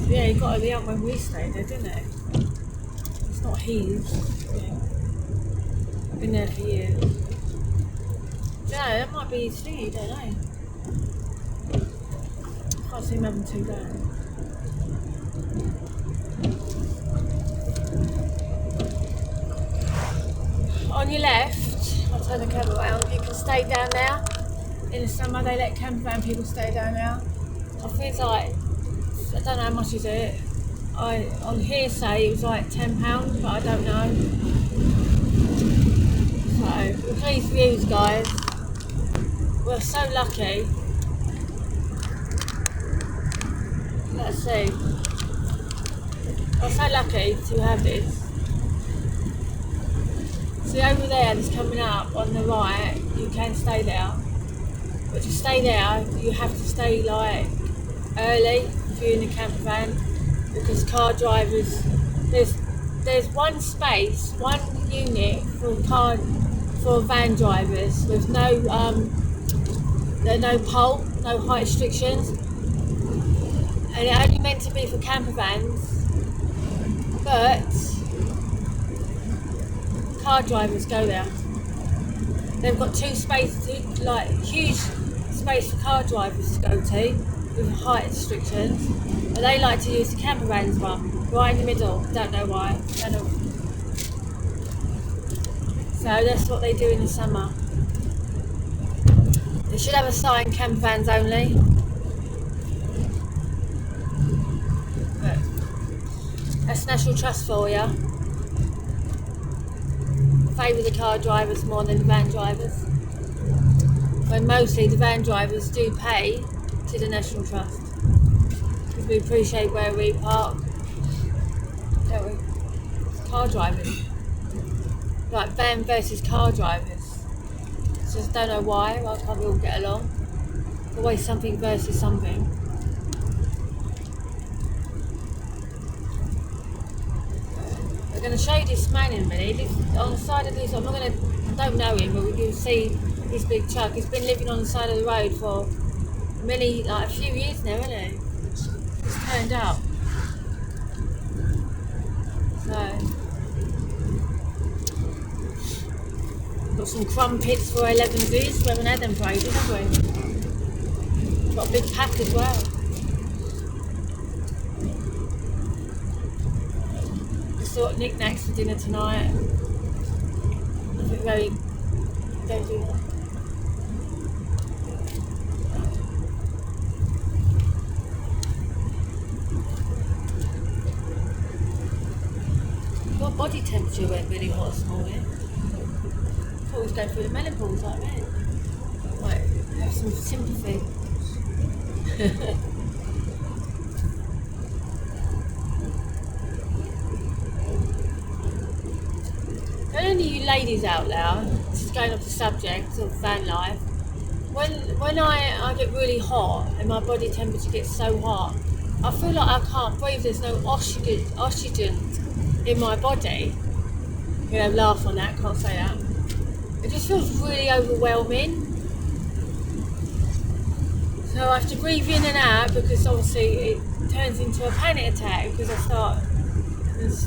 Yeah, he got the up when we stayed there, didn't he? It's not his. Yeah. Been there for years. Yeah, that might be his thing, you don't know. Can't see him having 2 days. On your left, I'll turn the camera around, you can stay down there. In the summer they let camper van people stay down there. I think it's like, I don't know how much is it. On hearsay it was like £10, but I don't know. So, with these views guys, we're so lucky. Let's see. I'm so lucky to have this. See over there, that's coming up on the right, you can stay there. But to stay there, you have to stay like early if you're in the camper van, because car drivers, there's one space, one unit for van drivers with no pole, no height restrictions, and it only meant to be for camper vans, but car drivers go there. They've got 2 spaces, like huge space for car drivers to go to with height restrictions, but they like to use the camper vans one right in the middle. Don't know why. Don't know. So that's what they do in the summer. They should have a sign, camper vans only. But that's National Trust for you. Favour the car drivers more than the van drivers, when mostly the van drivers do pay to the National Trust, because we appreciate where we park, don't we? It's car drivers, like van versus car drivers. Just don't know why can't we all get along? Always something versus something. I'm going to show you this man in a minute. On the side of this, I don't know him, but you'll see this big truck. He's been living on the side of the road for a few years now, hasn't he? He's turned up. So, got some crumpets for 11 V's. We haven't had them for ages, have we? Got a big pack as well. Sort of knickknacks for dinner tonight. Nothing very. Don't do that. Your body temperature went really hot this morning. I thought we was going through the menopause like that. Might have some sympathy. Any of you ladies out there, this is going off the subject of van life, when I get really hot and my body temperature gets so hot, I feel like I can't breathe. There's no oxygen in my body. You know, laugh on that, can't say that. It just feels really overwhelming. So I have to breathe in and out, because obviously it turns into a panic attack, because I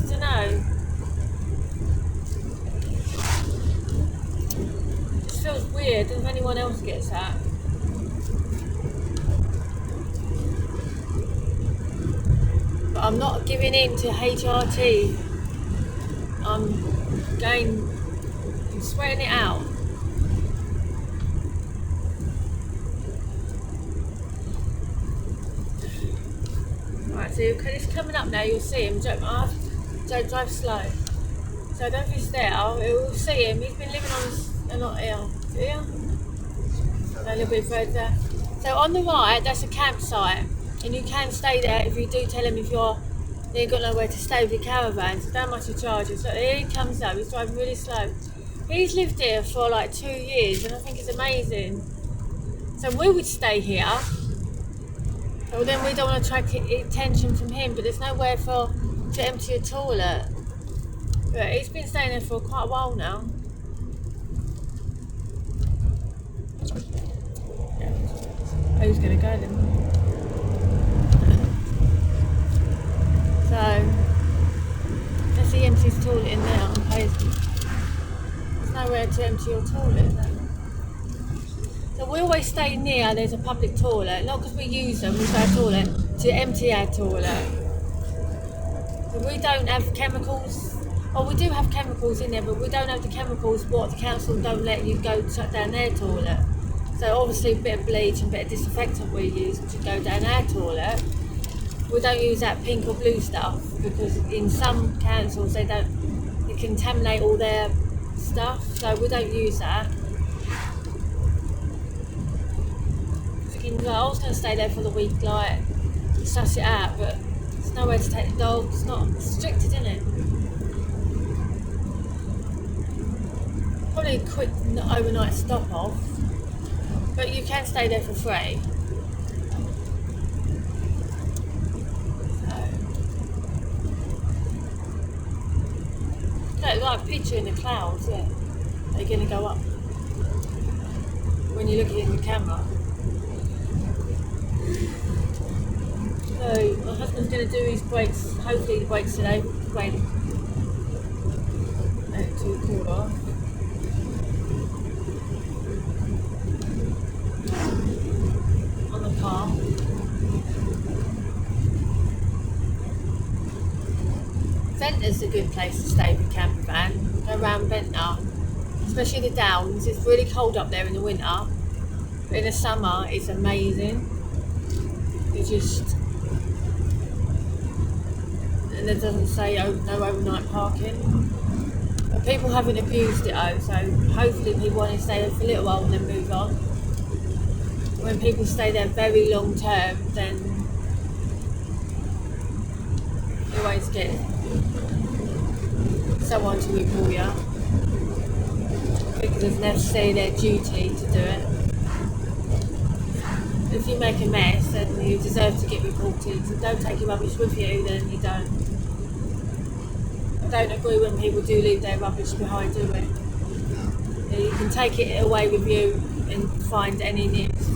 don't know. Feels weird. If anyone else gets that, but I'm not giving in to HRT. I'm sweating it out. Right, so it's coming up now. You'll see him. Don't drive slow. So don't be there. You'll see him. He's been living on this. Not here. Here? A little bit further. So on the right, that's a campsite, and you can stay there if you do tell him you've got nowhere to stay with your caravan. So how much he charges. So here he comes up. He's driving really slow. He's lived here for like 2 years, and I think it's amazing. So we would stay here. So then we don't want to attract attention from him, but there's nowhere to empty a toilet. But he's been staying there for quite a while now. Who's going to go then? to empty your toilet then. So we always stay near there's a public toilet, not because we use them, we our toilet, to empty our toilet. So we don't have chemicals, or we do have chemicals in there, but we don't have the chemicals what the council don't let you go shut down their toilet. So obviously a bit of bleach and a bit of disinfectant we use to go down our toilet. We don't use that pink or blue stuff because in some councils they contaminate all their stuff, so we don't use that. I was going to stay there for the week, like, suss it out, but there's nowhere to take the dog. It's not restricted, isn't it? Probably a quick overnight stop off, but you can stay there for free. So, like a picture in the clouds, yeah. They're going to go up when you look at it in the camera. So my husband's going to do his brakes, hopefully the brakes today, wait, 2:15. On the car. Ventnor's a good place to stay with a camper van. Go around Ventnor, especially the Downs. It's really cold up there in the winter, but in the summer it's amazing. You just, and it doesn't say no overnight parking. But people haven't abused it though, so hopefully people want to stay there for a little while and then move on. When people stay there very long term, then you always get someone to report you because it's necessarily their duty to do it. If you make a mess, then you deserve to get reported. So don't take your rubbish with you, then you don't. I don't agree when people do leave their rubbish behind, do we? You can take it away with you and find any nips.